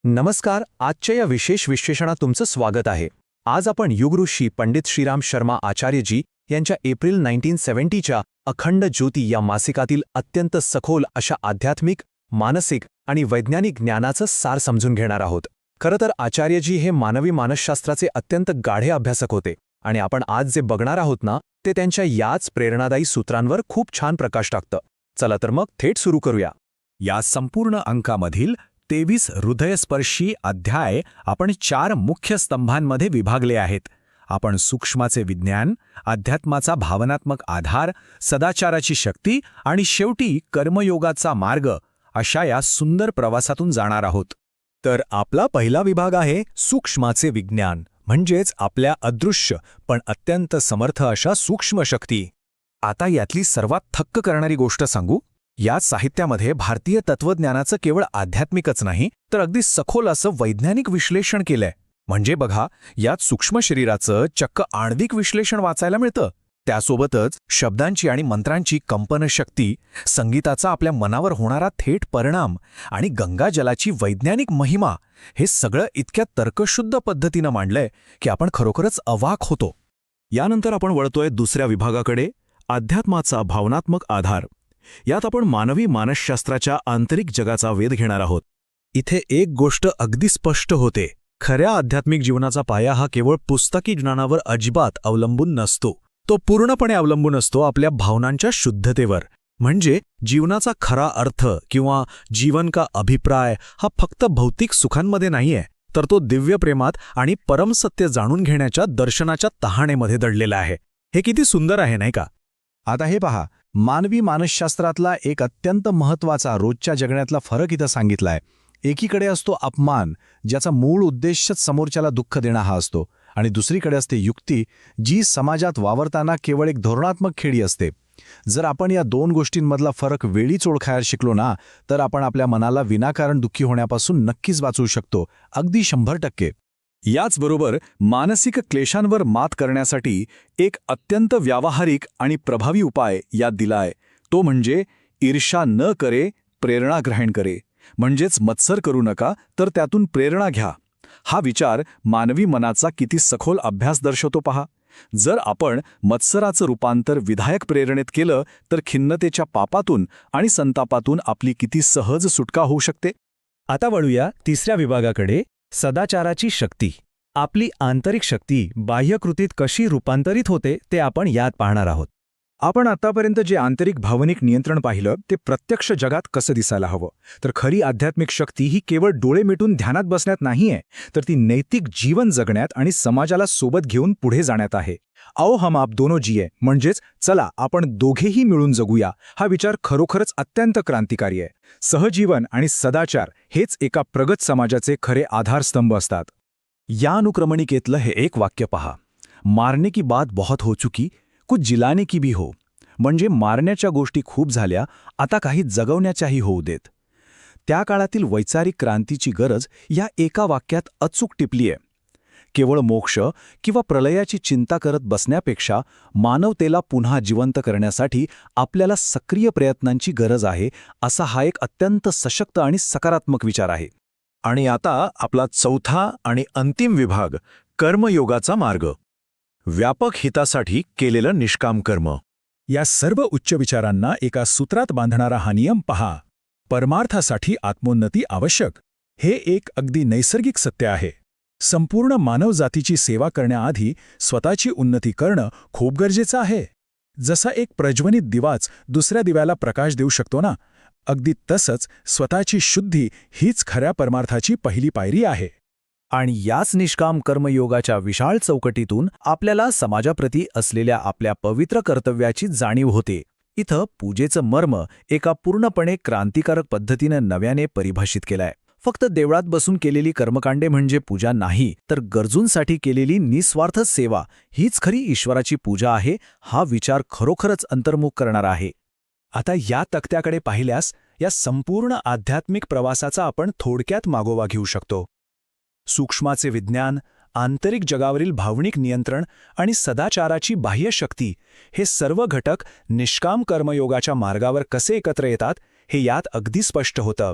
नमस्कार. आजच्या या विशेष विश्लेषणात तुमचं स्वागत आहे. आज आपण युगऋषी पंडित श्रीराम शर्मा आचार्यजी यांच्या एप्रिल 1970च्या अखंड ज्योती या मासिकातील अत्यंत सखोल अशा आध्यात्मिक, मानसिक आणि वैज्ञानिक ज्ञानाचं सार समजून घेणार आहोत. खरं तर आचार्यजी हे मानवी मानसशास्त्राचे अत्यंत गाढे अभ्यासक होते आणि आपण आज जे बघणार आहोत ना, ते त्यांच्या याच प्रेरणादायी सूत्रांवर खूप छान प्रकाश टाकतं. चला तर मग थेट सुरू करूया. या संपूर्ण अंकामधील 23 हृदयस्पर्शी अध्याय आपण 4 मुख्य स्तंभांमध्ये विभागले आहेत. आपण सूक्ष्माचे विज्ञान, अध्यात्माचा भावनात्मक आधार, सदाचाराची शक्ती आणि शेवटी कर्मयोगाचा मार्ग अशा या सुंदर प्रवासातून जाणार आहोत. तर आपला पहिला विभाग आहे सूक्ष्माचे विज्ञान, म्हणजेच आपल्या अदृश्य पण अत्यंत समर्थ अशा सूक्ष्म शक्ती. आता यातली सर्वात थक्क करणारी गोष्ट सांगू. याच साहित्यामध्ये भारतीय तत्त्वज्ञानाचं केवळ आध्यात्मिकच नाही, तर अगदी सखोल असं वैज्ञानिक विश्लेषण केलंय. म्हणजे बघा, यात सूक्ष्म शरीराचं चक्क आण्विक विश्लेषण वाचायला मिळतं. त्यासोबतच शब्दांची आणि मंत्रांची कंपनशक्ती, संगीताचा आपल्या मनावर होणारा थेट परिणाम आणि गंगाजलाची वैज्ञानिक महिमा, हे सगळं इतक्या तर्कशुद्ध पद्धतीनं मांडलंय की आपण खरोखरच अवाक होतो. यानंतर आपण वळतोय दुसऱ्या विभागाकडे, अध्यात्माचा भावनात्मक आधार. यात आपण मानवी मानसशास्त्राच्या आंतरिक जगाचा वेध घेणार आहोत. इथे एक गोष्ट अगदी स्पष्ट होते: खऱ्या आध्यात्मिक जीवनाचा पाया हा केवळ पुस्तकी ज्ञानावर अजिबात अवलंबून नसतो. तो पूर्णपणे अवलंबून असतो आपल्या भावनांच्या शुद्धतेवर. म्हणजे जीवनाचा खरा अर्थ किंवा जीवन का अभिप्राय हा फक्त भौतिक सुखांमध्ये नाहीये, तर तो दिव्य प्रेमात आणि परमसत्य जाणून घेण्याच्या दर्शनाच्या तहानेमध्ये दडलेला आहे. हे किती सुंदर आहे, नाही का? आता हे पहा, मानवी मानसशास्त्रातला एक अत्यंत महत्त्वाचा रोजच्या जगण्यातला फरक इथं सांगितलाय. एकीकडे असतो अपमान, ज्याचा मूळ उद्देशच समोरच्याला दुःख देणं हा असतो, आणि दुसरीकडे असते युक्ती, जी समाजात वावरताना केवळ एक धोरणात्मक खेळी असते. जर आपण या दोन गोष्टींमधला फरक वेळीच ओळखायला शिकलो ना, तर आपण आपल्या मनाला विनाकारण दुःखी होण्यापासून नक्कीच वाचवू शकतो, अगदी 100%. याचबरोबर मानसिक क्लेशांवर मात करण्यासाठी एक अत्यंत व्यावहारिक आणि प्रभावी उपाय यात दिलाय. तो म्हणजे ईर्ष्या न करे, प्रेरणा ग्रहण करे. म्हणजेच मत्सर करू नका, तर त्यातून प्रेरणा घ्या. हा विचार मानवी मनाचा किती सखोल अभ्यास दर्शवतो पहा. जर आपण मत्सराचं रूपांतर विधायक प्रेरणेत केलं, तर खिन्नतेच्या पापातून आणि संतापातून आपली किती सहज सुटका होऊ शकते. आता वळूया तिसऱ्या विभागाकडे, सदाचाराची शक्ती. आपली आंतरिक शक्ती बाह्यकृतीत कशी रूपांतरित होते ते आपण यात पाहणार आहोत. आपण आतापर्यंत जे आंतरिक भावनिक नियंत्रण पाहिलं, ते प्रत्यक्ष जगात कसं दिसायला हवं. तर खरी आध्यात्मिक शक्ती ही केवळ डोळे मिटून ध्यानात बसण्यात नाहीये, तर ती नैतिक जीवन जगण्यात आणि समाजाला सोबत घेऊन पुढे जाण्यात आहे. आओ हम आप दोनों जिये, म्हणजेच चला आपण दोघेही मिळून जगूया, हा विचार खरोखरच अत्यंत क्रांतिकारी आहे. सहजीवन आणि सदाचार हेच एका प्रगत समाजाचे खरे आधारस्तंभ असतात. या अनुक्रमणिकेतलं हे एक वाक्य पहा: मारने की बात बहुत हो चुकी, कुछ जिलाने की भी हो. म्हणजे मारण्याच्या गोष्टी खूप झाल्या, आता काही जगवण्याच्याही होऊ देत. त्या काळातील वैचारिक क्रांतीची गरज या एका वाक्यात अचूक टिपलीये. केवळ मोक्ष किंवा प्रलयाची चिंता करत बसण्यापेक्षा मानवतेला पुन्हा जिवंत करण्यासाठी आपल्याला सक्रिय प्रयत्नांची गरज आहे, असा हा एक अत्यंत सशक्त आणि सकारात्मक विचार आहे. आणि आता आपला चौथा आणि अंतिम विभाग, कर्मयोगाचा मार्ग. व्यापक हितासाठी केलेलं निष्काम कर्म. या सर्व उच्च विचारांना एका सूत्रात बांधणारा हा नियम पहा: परमार्थासाठी आत्मोन्नती आवश्यक. हे एक अगदी नैसर्गिक सत्य आहे. संपूर्ण मानवजातीची सेवा करण्याआधी स्वतःची उन्नती करणं खूप गरजेचं आहे. जसा एक प्रज्वलित दिवाच दुसऱ्या दिव्याला प्रकाश देऊ शकतो ना, अगदी तसंच स्वतःची शुद्धी हीच खऱ्या परमार्थाची पहिली पायरी आहे. आणि याच निष्काम कर्मयोगाच्या विशाल चौकटीतून आपल्याला समाजाप्रती असलेल्या आपल्या पवित्र कर्तव्याची जाणीव होते. इथं पूजेचं मर्म एका पूर्णपणे क्रांतिकारक पद्धतीनं नव्याने परिभाषित केलंय. फक्त देवळात बसून केलेली कर्मकांडे म्हणजे पूजा नाही, तर गरजूंसाठी केलेली निस्वार्थ सेवा हीच खरी ईश्वराची पूजा आहे, हा विचार खरोखरच अंतर्मुख करणारा आहे. आता या तक्त्याकडे पाहिल्यास या संपूर्ण आध्यात्मिक प्रवासाचा आपण थोडक्यात मागोवा घेऊ शकतो. सूक्ष्माचे विज्ञान, आंतरिक जगावरील भावनिक नियंत्रण आणि सदाचाराची बाह्य शक्ती, हे सर्व घटक निष्काम कर्मयोगाच्या मार्गावर कसे एकत्र येतात हे यात अगदी स्पष्ट होतं.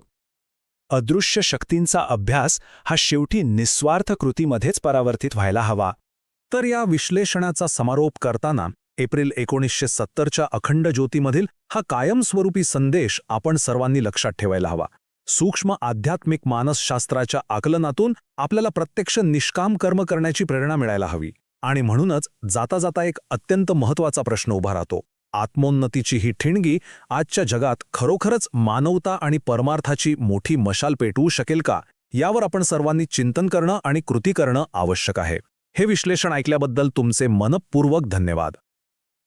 अदृश्य शक्तींचा अभ्यास हा शेवटी निस्वार्थ कृतीमध्येच परावर्तित व्हायला हवा. तर या विश्लेषणाचा समारोप करताना एप्रिल 1970च्या अखंड ज्योतीमधील हा कायमस्वरूपी संदेश आपण सर्वांनी लक्षात ठेवायला हवा. सूक्ष्म आध्यात्मिक मानसशास्त्राच्या आकलनातून आपल्याला प्रत्यक्ष निष्काम कर्म करण्याची प्रेरणा मिळायला हवी. आणि म्हणूनच जाता जाता एक अत्यंत महत्त्वाचा प्रश्न उभा राहतो. आत्मोन्नतीची ही ठिणगी आजच्या जगात खरोखरच मानवता आणि परमार्थाची मोठी मशाल पेटवू शकेल का, यावर आपण सर्वांनी चिंतन करणं आणि कृती करणं आवश्यक आहे. हे विश्लेषण ऐकल्याबद्दल तुमचे मनःपूर्वक धन्यवाद.